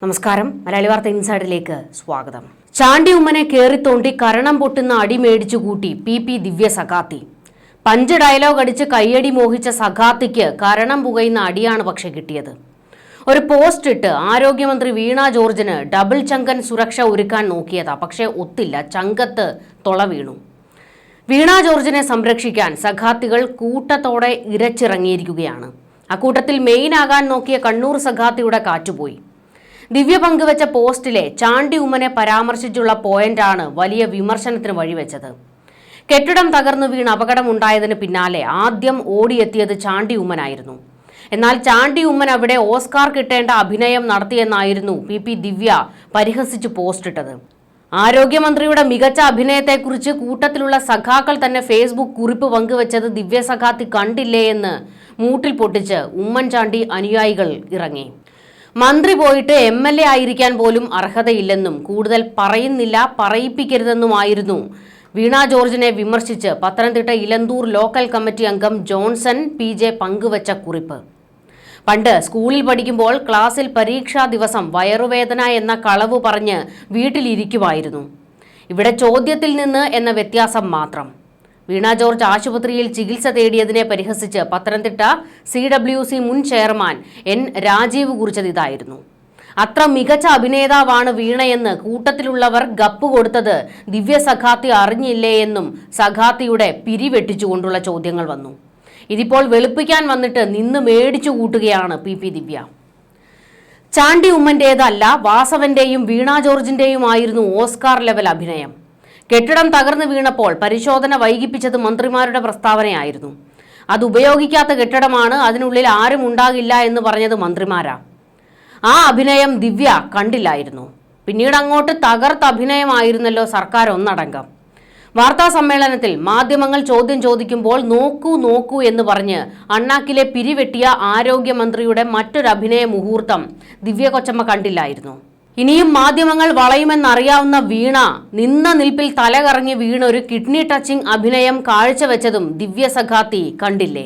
നമസ്കാരം. മലയാളി വാർത്ത ഇൻസൈഡിലേക്ക് സ്വാഗതം. ചാണ്ടി ഉമ്മനെ കേറിത്തോണ്ടി കരണം പൊട്ടുന്ന അടി മേടിച്ചു കൂട്ടി പി ദിവ്യ സഖാത്തി. പഞ്ച് ഡയലോഗ് അടിച്ച് കയ്യടി മോഹിച്ച സഖാത്തിക്ക് കരണം പുകയുന്ന അടിയാണ് പക്ഷെ കിട്ടിയത്. ഒരു പോസ്റ്റ് ഇട്ട് ആരോഗ്യമന്ത്രി വീണ ജോർജിന് ഡബിൾ ചങ്കൻ സുരക്ഷ ഒരുക്കാൻ നോക്കിയതാ, പക്ഷെ ഒത്തില്ല, ചങ്കത്ത് തൊള വീണു. വീണ ജോർജിനെ സംരക്ഷിക്കാൻ സഖാത്തികൾ കൂട്ടത്തോടെ ഇരച്ചിറങ്ങിയിരിക്കുകയാണ്. അക്കൂട്ടത്തിൽ മെയിനാകാൻ നോക്കിയ കണ്ണൂർ സഖാത്തിയുടെ കാറ്റുപോയി. ദിവ്യ പങ്കുവച്ച പോസ്റ്റിലെ ചാണ്ടി ഉമ്മനെ പരാമർശിച്ചുള്ള പോയിന്റാണ് വലിയ വിമർശനത്തിന് വഴിവെച്ചത്. കെട്ടിടം തകർന്നു വീണ് അപകടമുണ്ടായതിന് പിന്നാലെ ആദ്യം ഓടിയെത്തിയത് ചാണ്ടി ഉമ്മനായിരുന്നു. എന്നാൽ ചാണ്ടി ഉമ്മൻ അവിടെ ഓസ്കാർ കിട്ടേണ്ട അഭിനയം നടത്തിയെന്നായിരുന്നു പി ദിവ്യ പരിഹസിച്ച് പോസ്റ്റിട്ടത്. ആരോഗ്യമന്ത്രിയുടെ മികച്ച അഭിനയത്തെക്കുറിച്ച് കൂട്ടത്തിലുള്ള സഖാക്കൾ തന്നെ ഫേസ്ബുക്ക് കുറിപ്പ് പങ്കുവച്ചത് ദിവ്യ സഖാത്തി കണ്ടില്ലേ എന്ന് മൂട്ടിൽ പൊട്ടിച്ച് ഉമ്മൻചാണ്ടി അനുയായികൾ ഇറങ്ങി. മന്ത്രി പോയിട്ട് MLA ആയിരിക്കാൻ പോലും അർഹതയില്ലെന്നും കൂടുതൽ പറയുന്നില്ല, പറയിപ്പിക്കരുതെന്നുമായിരുന്നു വീണ ജോർജിനെ വിമർശിച്ച് പത്തനംതിട്ട ഇലന്തൂർ ലോക്കൽ കമ്മിറ്റി അംഗം ജോൺസൺ PJ പങ്കുവച്ച കുറിപ്പ്. പണ്ട് സ്കൂളിൽ പഠിക്കുമ്പോൾ ക്ലാസ്സിൽ പരീക്ഷാ ദിവസം വയറുവേദന എന്ന കളവ് പറഞ്ഞ് വീട്ടിലിരിക്കുമായിരുന്നു. ഇവിടെ ചോദ്യത്തിൽ നിന്ന് എന്ന വ്യത്യാസം മാത്രം. വീണ ജോർജ് ആശുപത്രിയിൽ ചികിത്സ തേടിയതിനെ പരിഹസിച്ച് പത്തനംതിട്ട CWC മുൻ ചെയർമാൻ N രാജീവ് കുറിച്ചത് ഇതായിരുന്നു. അത്ര മികച്ച അഭിനേതാവാണ് വീണയെന്ന് കൂട്ടത്തിലുള്ളവർ ഗപ്പ് കൊടുത്തത് ദിവ്യ സഖാത്തി അറിഞ്ഞില്ലേ എന്നും സഖാത്തിയുടെ പിരിവെട്ടിച്ചുകൊണ്ടുള്ള ചോദ്യങ്ങൾ വന്നു. ഇതിപ്പോൾ വെളുപ്പിക്കാൻ വന്നിട്ട് നിന്ന് മേടിച്ചു കൂട്ടുകയാണ് പി ദിവ്യ. ചാണ്ടി ഉമ്മന്റേതല്ല, വാസവന്റെയും വീണ ജോർജിന്റെയുമായിരുന്നു ഓസ്കാർ ലെവൽ അഭിനയം. കെട്ടിടം തകർന്നു വീണപ്പോൾ പരിശോധന വൈകിപ്പിച്ചത് മന്ത്രിമാരുടെ പ്രസ്താവനയായിരുന്നു. അത് ഉപയോഗിക്കാത്ത കെട്ടിടമാണ്, അതിനുള്ളിൽ ആരും ഉണ്ടാകില്ല എന്ന് പറഞ്ഞത് മന്ത്രിമാരാ. ആ അഭിനയം ദിവ്യ കണ്ടില്ലായിരുന്നു. പിന്നീട് അങ്ങോട്ട് തകർത്ത അഭിനയമായിരുന്നല്ലോ സർക്കാർ ഒന്നടങ്കം. വാർത്താ സമ്മേളനത്തിൽ മാധ്യമങ്ങൾ ചോദ്യം ചോദിക്കുമ്പോൾ നോക്കൂ നോക്കൂ എന്ന് പറഞ്ഞ് അണ്ണാക്കിലെ പിരിവെട്ടിയ ആരോഗ്യമന്ത്രിയുടെ മറ്റൊരു അഭിനയ മുഹൂർത്തം ദിവ്യ കൊച്ചമ്മ കണ്ടില്ലായിരുന്നു. ഇനിയും മാധ്യമങ്ങൾ വളയുമെന്നറിയാവുന്ന വീണ നിന്ന നിൽപ്പിൽ തലകറങ്ങി വീണൊരു കിഡ്നി ടച്ചിങ് അഭിനയം കാഴ്ചവെച്ചതും ദിവ്യ സഖാത്തി കണ്ടില്ലേ?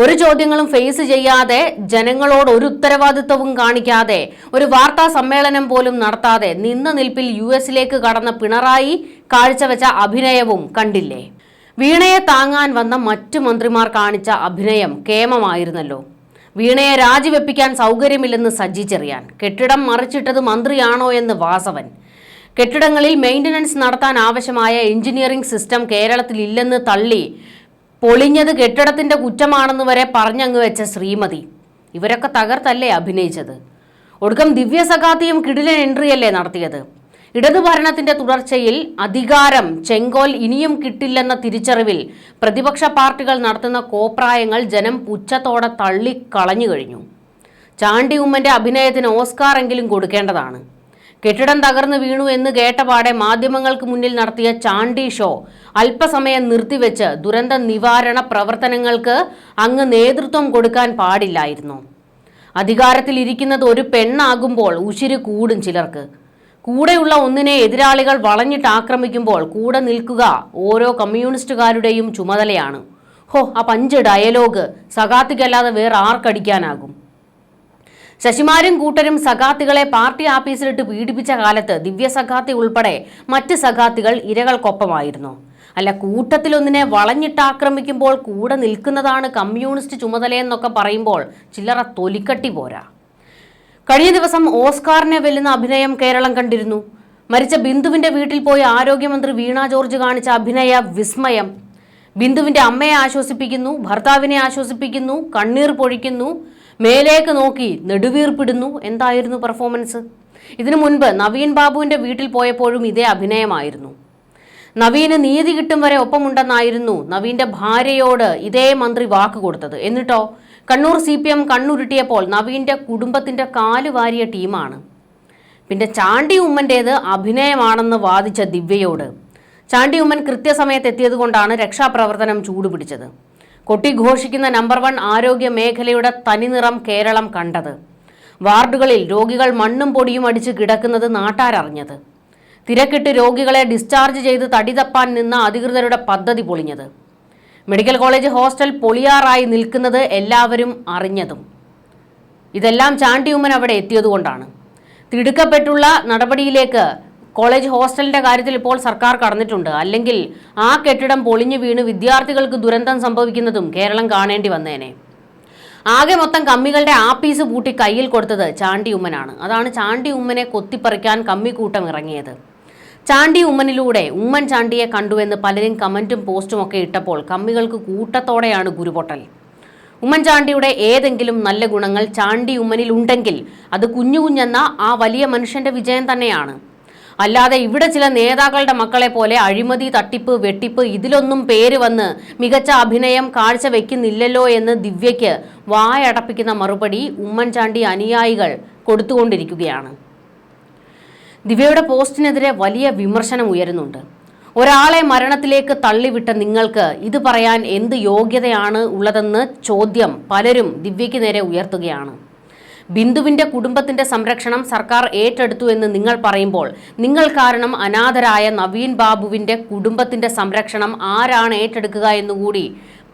ഒരു ചോദ്യങ്ങളും ഫേസ് ചെയ്യാതെ, ജനങ്ങളോട് ഒരു ഉത്തരവാദിത്വവും കാണിക്കാതെ, ഒരു വാർത്താ സമ്മേളനം പോലും നടത്താതെ നിന്ന നിൽപ്പിൽ US കടന്ന പിണറായി കാഴ്ചവെച്ച അഭിനയവും കണ്ടില്ലേ? വീണയെ താങ്ങാൻ വന്ന മറ്റു മന്ത്രിമാർ കാണിച്ച അഭിനയം കേമമായിരുന്നല്ലോ. വീണയെ രാജിവെപ്പിക്കാൻ സൗകര്യമില്ലെന്ന് സജി ചെറിയാൻ, കെട്ടിടം മറിച്ചിട്ടത് മന്ത്രിയാണോ എന്ന് വാസവൻ, കെട്ടിടങ്ങളിൽ മെയിൻ്റനൻസ് നടത്താൻ ആവശ്യമായ എഞ്ചിനീയറിംഗ് സിസ്റ്റം കേരളത്തിൽ ഇല്ലെന്ന് തള്ളി പൊളിഞ്ഞത് കെട്ടിടത്തിന്റെ കുറ്റമാണെന്ന് വരെ പറഞ്ഞങ്ങ് വെച്ച ശ്രീമതി. ഇവരൊക്കെ തകർത്തല്ലേ അഭിനയിച്ചത്? ഒടുക്കം ദിവ്യ സഖാത്തിയും കിടിലൻ എൻട്രിയല്ലേ നടത്തിയത്? ഇടതു ഭരണത്തിന്റെ തുടർച്ചയിൽ അധികാരം ചെങ്കോൽ ഇനിയും കിട്ടില്ലെന്ന തിരിച്ചറിവിൽ പ്രതിപക്ഷ പാർട്ടികൾ നടത്തുന്ന കോപ്രായങ്ങൾ ജനം പുച്ഛത്തോടെ തള്ളിക്കളഞ്ഞു കഴിഞ്ഞു. ചാണ്ടി ഉമ്മന്റെ അഭിനയത്തിന് ഓസ്കാർ എങ്കിലും കൊടുക്കേണ്ടതാണ്. കെട്ടിടം തകർന്നു വീണു എന്ന് കേട്ടപാടെ മാധ്യമങ്ങൾക്ക് മുന്നിൽ നടത്തിയ ചാണ്ടി ഷോ അല്പസമയം നിർത്തിവെച്ച് ദുരന്ത നിവാരണ പ്രവർത്തനങ്ങൾക്ക് അങ്ങ് നേതൃത്വം കൊടുക്കാൻ പാടില്ലായിരുന്നു. അധികാരത്തിൽ ഇരിക്കുന്നത് ഒരു പെണ്ണാകുമ്പോൾ ഉശിര് കൂടും ചിലർക്ക്. കൂടെയുള്ള ഒന്നിനെ എതിരാളികൾ വളഞ്ഞിട്ട് ആക്രമിക്കുമ്പോൾ കൂടെ നിൽക്കുക ഓരോ കമ്മ്യൂണിസ്റ്റുകാരുടെയും ചുമതലയാണ്. ആ പഞ്ച് ഡയലോഗ് സഖാത്തിക്കല്ലാതെ വേറെ ആർക്കടിക്കാനാകും? ശശിമാരും കൂട്ടരും സഖാത്തികളെ പാർട്ടി ആഫീസിലിട്ട് പീഡിപ്പിച്ച കാലത്ത് ദിവ്യ സഖാത്തി ഉൾപ്പെടെ മറ്റ് സഖാത്തികൾ ഇരകൾക്കൊപ്പമായിരുന്നു. അല്ല, കൂട്ടത്തിലൊന്നിനെ വളഞ്ഞിട്ടാക്രമിക്കുമ്പോൾ കൂടെ നിൽക്കുന്നതാണ് കമ്മ്യൂണിസ്റ്റ് ചുമതലയെന്നൊക്കെ പറയുമ്പോൾ ചില്ലറ തൊലിക്കട്ടി പോരാ. കഴിഞ്ഞ ദിവസം ഓസ്കാറിനെ വെല്ലുന്ന അഭിനയം കേരളം കണ്ടിരുന്നു. മരിച്ച ബിന്ദുവിന്റെ വീട്ടിൽ പോയി ആരോഗ്യമന്ത്രി വീണ ജോർജ് കാണിച്ച അഭിനയ വിസ്മയം. ബിന്ദുവിന്റെ അമ്മയെ ആശ്വസിപ്പിക്കുന്നു, ഭർത്താവിനെ ആശ്വസിപ്പിക്കുന്നു, കണ്ണീർ പൊഴിക്കുന്നു, മേലേക്ക് നോക്കി നെടുവീർപ്പിടുന്നു. എന്തായിരുന്നു പെർഫോമൻസ്? ഇതിനു മുൻപ് നവീൻ ബാബുവിന്റെ വീട്ടിൽ പോയപ്പോഴും ഇതേ അഭിനയമായിരുന്നു. നവീന് നീതി കിട്ടും വരെ ഒപ്പമുണ്ടെന്നായിരുന്നു നവീന്റെ ഭാര്യയോട് ഇതേ മന്ത്രി വാക്ക് കൊടുത്തത്. എന്നിട്ടോ കണ്ണൂർ CPM കണ്ണുരുട്ടിയപ്പോൾ നവീന്റെ കുടുംബത്തിന്റെ കാല് വാരിയ ടീമാണ്. പിന്നെ ചാണ്ടി ഉമ്മന്റേത് അഭിനയമാണെന്ന് വാദിച്ച ദിവ്യയോട് ചാണ്ടി ഉമ്മൻ കൃത്യസമയത്ത് എത്തിയത് കൊണ്ടാണ് രക്ഷാപ്രവർത്തനം ചൂടുപിടിച്ചത്. കൊട്ടിഘോഷിക്കുന്ന നമ്പർ 1 ആരോഗ്യ മേഖലയുടെ തനിനിറം കേരളം കണ്ടത്. വാർഡുകളിൽ രോഗികൾ മണ്ണും പൊടിയും അടിച്ച് കിടക്കുന്നത് നാട്ടാരറിഞ്ഞത്. തിരക്കിട്ട് രോഗികളെ ഡിസ്ചാർജ് ചെയ്ത് തടി തപ്പാൻ നിന്ന അധികൃതരുടെ പദ്ധതി പൊളിഞ്ഞത്. മെഡിക്കൽ കോളേജ് ഹോസ്റ്റൽ പൊളിയാറായി നിൽക്കുന്നത് എല്ലാവരും അറിഞ്ഞതും. ഇതെല്ലാം ചാണ്ടി ഉമ്മൻ അവിടെ എത്തിയതുകൊണ്ടാണ്. തിടുക്കപ്പെട്ടുള്ള നടപടിയിലേക്ക് കോളേജ് ഹോസ്റ്റലിന്റെ കാര്യത്തിൽ ഇപ്പോൾ സർക്കാർ കടന്നിട്ടുണ്ട്. അല്ലെങ്കിൽ ആ കെട്ടിടം പൊളിഞ്ഞു വീണ് വിദ്യാർത്ഥികൾക്ക് ദുരന്തം സംഭവിക്കുന്നതും കേരളം കാണേണ്ടി വന്നേനെ. ആകെ മൊത്തം കമ്മികളുടെ ആപ്പീസ് പൂട്ടി കയ്യിൽ കൊടുത്തത് ചാണ്ടി ഉമ്മനാണ്. അതാണ് ചാണ്ടി ഉമ്മനെ കൊത്തിപ്പറിക്കാൻ കമ്മിക്കൂട്ടം ഇറങ്ങിയത്. ചാണ്ടി ഉമ്മനിലൂടെ ഉമ്മൻചാണ്ടിയെ കണ്ടുവെന്ന് പലരും കമന്റും പോസ്റ്റും ഒക്കെ ഇട്ടപ്പോൾ കമ്മികൾക്ക് കൂട്ടത്തോടെയാണ് ഗുരുപൊട്ടൽ. ഉമ്മൻചാണ്ടിയുടെ ഏതെങ്കിലും നല്ല ഗുണങ്ങൾ ചാണ്ടി ഉമ്മനിൽ ഉണ്ടെങ്കിൽ അത് കുഞ്ഞു കുഞ്ഞെന്ന ആ വലിയ മനുഷ്യന്റെ വിജയം തന്നെയാണ്. അല്ലാതെ ഇവിടെ ചില നേതാക്കളുടെ മക്കളെ പോലെ അഴിമതി, തട്ടിപ്പ്, വെട്ടിപ്പ് ഇതിലൊന്നും പേര് വന്ന് മികച്ച അഭിനയം കാഴ്ചവെക്കുന്നില്ലല്ലോ എന്ന് ദിവ്യയ്ക്ക് വായടപ്പിക്കുന്ന മറുപടി ഉമ്മൻചാണ്ടി അനുയായികൾ കൊടുത്തുകൊണ്ടിരിക്കുകയാണ്. ദിവ്യയുടെ പോസ്റ്റിനെതിരെ വലിയ വിമർശനം ഉയരുന്നുണ്ട്. ഒരാളെ മരണത്തിലേക്ക് തള്ളിവിട്ട നിങ്ങൾക്ക് ഇത് പറയാൻ എന്ത് യോഗ്യതയാണ് ഉള്ളതെന്ന് ചോദ്യം പലരും ദിവ്യയ്ക്ക് നേരെ ഉയർത്തുകയാണ്. ബിന്ദുവിന്റെ കുടുംബത്തിന്റെ സംരക്ഷണം സർക്കാർ ഏറ്റെടുത്തു എന്ന് നിങ്ങൾ പറയുമ്പോൾ നിങ്ങൾ കാരണം അനാഥരായ നവീൻ ബാബുവിന്റെ കുടുംബത്തിന്റെ സംരക്ഷണം ആരാണ് ഏറ്റെടുക്കുക എന്നുകൂടി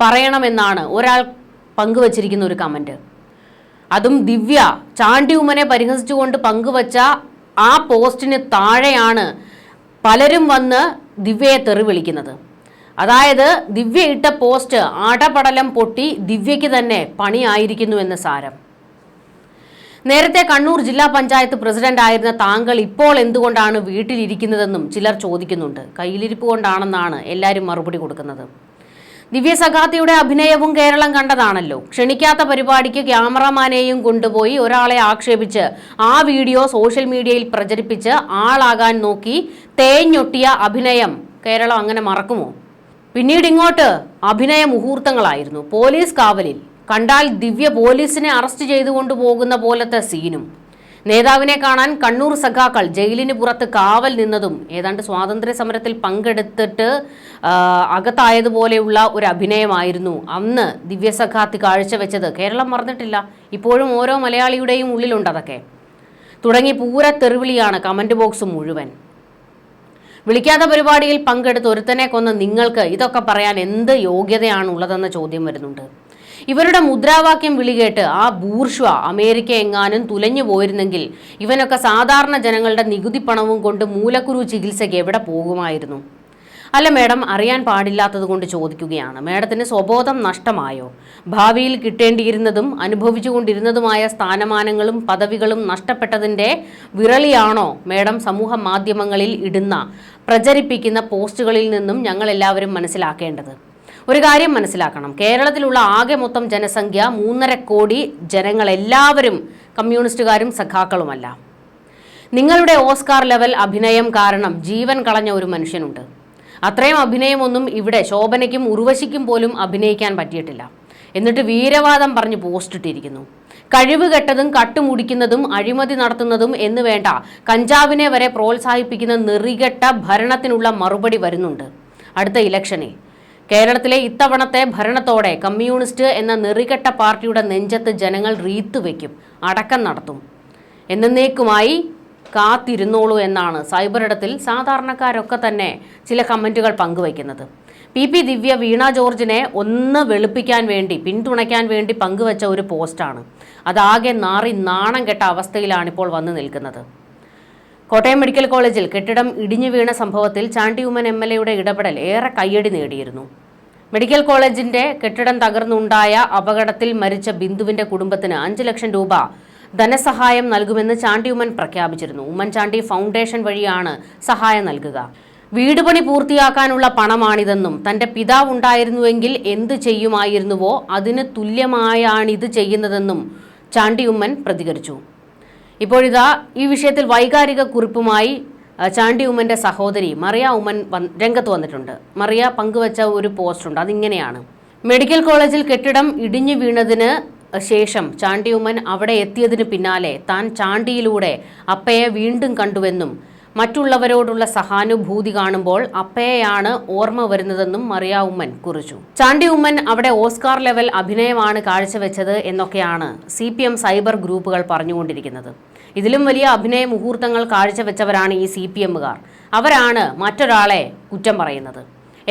പറയണമെന്നാണ് ഒരാൾ പങ്കുവച്ചിരിക്കുന്ന ഒരു കമന്റ്. അതും ദിവ്യ ചാണ്ടി ഉമ്മനെ പരിഹസിച്ചുകൊണ്ട് പങ്കുവച്ച ആ പോസ്റ്റിന് താഴെയാണ് പലരും വന്ന് ദിവ്യയെ തെറി വിളിക്കുന്നത്. അതായത് ദിവ്യ ഇട്ട പോസ്റ്റ് അടപടലം പൊട്ടി ദിവ്യയ്ക്ക് തന്നെ പണിയായിരിക്കുന്നു എന്ന് സാരം. നേരത്തെ കണ്ണൂർ ജില്ലാ പഞ്ചായത്ത് പ്രസിഡന്റ് ആയിരുന്ന താങ്കൾ ഇപ്പോൾ എന്തുകൊണ്ടാണ് വീട്ടിലിരിക്കുന്നതെന്നും ചിലർ ചോദിക്കുന്നുണ്ട്. കയ്യിലിരിപ്പ് കൊണ്ടാണെന്നാണ് എല്ലാവരും മറുപടി കൊടുക്കുന്നത്. ദിവ്യ സഖാത്തിയുടെ അഭിനയവും കേരളം കണ്ടതാണല്ലോ. ക്ഷണിക്കാത്ത പരിപാടിക്ക് ക്യാമറമാനെയും കൊണ്ടുപോയി ഒരാളെ ആക്ഷേപിച്ച് ആ വീഡിയോ സോഷ്യൽ മീഡിയയിൽ പ്രചരിപ്പിച്ച് ആളാകാൻ നോക്കി തേഞ്ഞൊട്ടിയ അഭിനയം കേരളം അങ്ങനെ മറക്കുമോ? പിന്നീട് ഇങ്ങോട്ട് അഭിനയ മുഹൂർത്തങ്ങളായിരുന്നു. പോലീസ് കാവലിൽ കണ്ടാൽ ദിവ്യ പോലീസിനെ അറസ്റ്റ് ചെയ്തുകൊണ്ടു പോകുന്ന പോലത്തെ സീനും. നേതാവിനെ കാണാൻ കണ്ണൂർ സഖാക്കൾ ജയിലിന് പുറത്ത് കാവൽ നിന്നതും ഏതാണ്ട് സ്വാതന്ത്ര്യ സമരത്തിൽ പങ്കെടുത്തിട്ട് അകത്തായതുപോലെയുള്ള ഒരു അഭിനയമായിരുന്നു അന്ന് ദിവ്യ സഖാത്തി കാഴ്ചവെച്ചത്. കേരളം മറന്നിട്ടില്ല. ഇപ്പോഴും ഓരോ മലയാളിയുടെയും ഉള്ളിലുണ്ട് അതൊക്കെ. തുടങ്ങി പൂര തെറിവിളിയാണ് കമന്റ് ബോക്സ് മുഴുവൻ. വിളിക്കാത്ത പരിപാടിയിൽ പങ്കെടുത്ത് ഒരുത്തനെ കൊന്ന നിങ്ങൾക്ക് ഇതൊക്കെ പറയാൻ എന്ത് യോഗ്യതയാണുള്ളതെന്ന ചോദ്യം വരുന്നുണ്ട്. ഇവരുടെ മുദ്രാവാക്യം വിളികേട്ട് ആ ബൂർഷ്വ അമേരിക്ക എങ്ങാനും തുലഞ്ഞു പോയിരുന്നെങ്കിൽ ഇവനൊക്കെ സാധാരണ ജനങ്ങളുടെ നികുതി പണവും കൊണ്ട് മൂലക്കുരു ചികിത്സയ്ക്ക് എവിടെ പോകുമായിരുന്നു? അല്ല മേഡം, അറിയാൻ പാടില്ലാത്തത് കൊണ്ട് ചോദിക്കുകയാണ്. മേഡത്തിന് സ്വബോധം നഷ്ടമായോ? ഭാവിയിൽ കിട്ടേണ്ടിയിരുന്നതും അനുഭവിച്ചുകൊണ്ടിരുന്നതുമായ സ്ഥാനമാനങ്ങളും പദവികളും നഷ്ടപ്പെട്ടതിൻ്റെ വിറളിയാണോ മേഡം സമൂഹ മാധ്യമങ്ങളിൽ ഇടുന്ന പ്രചരിപ്പിക്കുന്ന പോസ്റ്റുകളിൽ നിന്നും ഞങ്ങളെല്ലാവരും മനസ്സിലാക്കേണ്ടത്? ഒരു കാര്യം മനസ്സിലാക്കണം, കേരളത്തിലുള്ള ആകെ മൊത്തം ജനസംഖ്യ 3.5 കോടി ജനങ്ങളെല്ലാവരും കമ്മ്യൂണിസ്റ്റുകാരും സഖാക്കളുമല്ല. നിങ്ങളുടെ ഓസ്കാർ ലെവൽ അഭിനയം കാരണം ജീവൻ കളഞ്ഞ ഒരു മനുഷ്യനുണ്ട്. അത്രയും അഭിനയമൊന്നും ഇവിടെ ശോഭനയ്ക്കും ഉർവശിക്കും പോലും അഭിനയിക്കാൻ പറ്റിയിട്ടില്ല. എന്നിട്ട് വീരവാദം പറഞ്ഞ് പോസ്റ്റ് ഇട്ടിരിക്കുന്നു. കഴിവ് കെട്ടതും കട്ടുമുടിക്കുന്നതും അഴിമതി നടത്തുന്നതും എന്ന് വേണ്ട കഞ്ചാവിനെ വരെ പ്രോത്സാഹിപ്പിക്കുന്ന നെറികെട്ട ഭരണത്തിനുള്ള മറുപടി വരുന്നുണ്ട് അടുത്ത ഇലക്ഷനിൽ. കേരളത്തിലെ ഇത്തവണത്തെ ഭരണത്തോടെ കമ്മ്യൂണിസ്റ്റ് എന്ന നെറികെട്ട പാർട്ടിയുടെ നെഞ്ചത്ത് ജനങ്ങൾ റീത്തുവെക്കും, അടക്കം നടത്തും. എന്നേക്കുമായി കാത്തിരുന്നോളൂ എന്നാണ് സൈബറിടത്തിൽ സാധാരണക്കാരൊക്കെ തന്നെ ചില കമൻറ്റുകൾ പങ്കുവയ്ക്കുന്നത്. പി ദിവ്യ വീണ ജോർജിനെ ഒന്ന് വെളുപ്പിക്കാൻ വേണ്ടി പിന്തുണയ്ക്കാൻ വേണ്ടി പങ്കുവച്ച ഒരു പോസ്റ്റാണ്. അതാകെ നാറി നാണം കെട്ട അവസ്ഥയിലാണിപ്പോൾ വന്നു നിൽക്കുന്നത്. കോട്ടയം മെഡിക്കൽ കോളേജിൽ കെട്ടിടം ഇടിഞ്ഞു വീണ സംഭവത്തിൽ ചാണ്ടി ഉമ്മൻ MLA ഇടപെടൽ ഏറെ കയ്യടി നേടിയിരുന്നു. മെഡിക്കൽ കോളേജിന്റെ കെട്ടിടം തകർന്നുണ്ടായ അപകടത്തിൽ മരിച്ച ബിന്ദുവിന്റെ കുടുംബത്തിന് 5 ലക്ഷം രൂപ ധനസഹായം നൽകുമെന്ന് ചാണ്ടി ഉമ്മൻ പ്രഖ്യാപിച്ചിരുന്നു. ഉമ്മൻചാണ്ടി ഫൗണ്ടേഷൻ വഴിയാണ് സഹായം നൽകുക. വീട് പണി പൂർത്തിയാക്കാനുള്ള പണമാണിതെന്നും തന്റെ പിതാവ് ഉണ്ടായിരുന്നുവെങ്കിൽ എന്ത് ചെയ്യുമായിരുന്നുവോ അതിന് തുല്യമായാണിത് ചെയ്യുന്നതെന്നും ചാണ്ടി ഉമ്മൻ പ്രതികരിച്ചു. ഇപ്പോഴിതാ ഈ വിഷയത്തിൽ വൈകാരിക കുറിപ്പുമായി ചാണ്ടി ഉമ്മന്റെ സഹോദരി മറിയ ഉമ്മൻ രംഗത്ത് വന്നിട്ടുണ്ട്. മറിയ പങ്കുവച്ച ഒരു പോസ്റ്റുണ്ട്. അതിങ്ങനെയാണ്: മെഡിക്കൽ കോളേജിൽ കെട്ടിടം ഇടിഞ്ഞു വീണതിന് ശേഷം ചാണ്ടി ഉമ്മൻ അവിടെ എത്തിയതിന് പിന്നാലെ താൻ ചാണ്ടിയിലൂടെ അപ്പയെ വീണ്ടും കണ്ടുവെന്നും മറ്റുള്ളവരോടുള്ള സഹാനുഭൂതി കാണുമ്പോൾ അപ്പയെയാണ് ഓർമ്മ വരുന്നതെന്നും മറിയ ഉമ്മൻ കുറിച്ചു. ചാണ്ടി ഉമ്മൻ അവിടെ ഓസ്കാർ ലെവൽ അഭിനയമാണ് കാഴ്ചവെച്ചത് എന്നൊക്കെയാണ് CPM സൈബർ ഗ്രൂപ്പുകൾ പറഞ്ഞുകൊണ്ടിരിക്കുന്നത്. ഇതിലും വലിയ അഭിനയ മുഹൂർത്തങ്ങൾ കാഴ്ചവെച്ചവരാണ് ഈ CPMകാർ. അവരാണ് മറ്റൊരാളെ കുറ്റം പറയുന്നത്.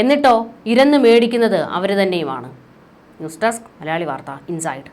എന്നിട്ടോ ഇരന്ന് മേടിക്കുന്നത് അവർ തന്നെയുമാണ്. ന്യൂസ് ഡെസ്ക് മലയാളി വാർത്ത ഇൻസൈഡ്.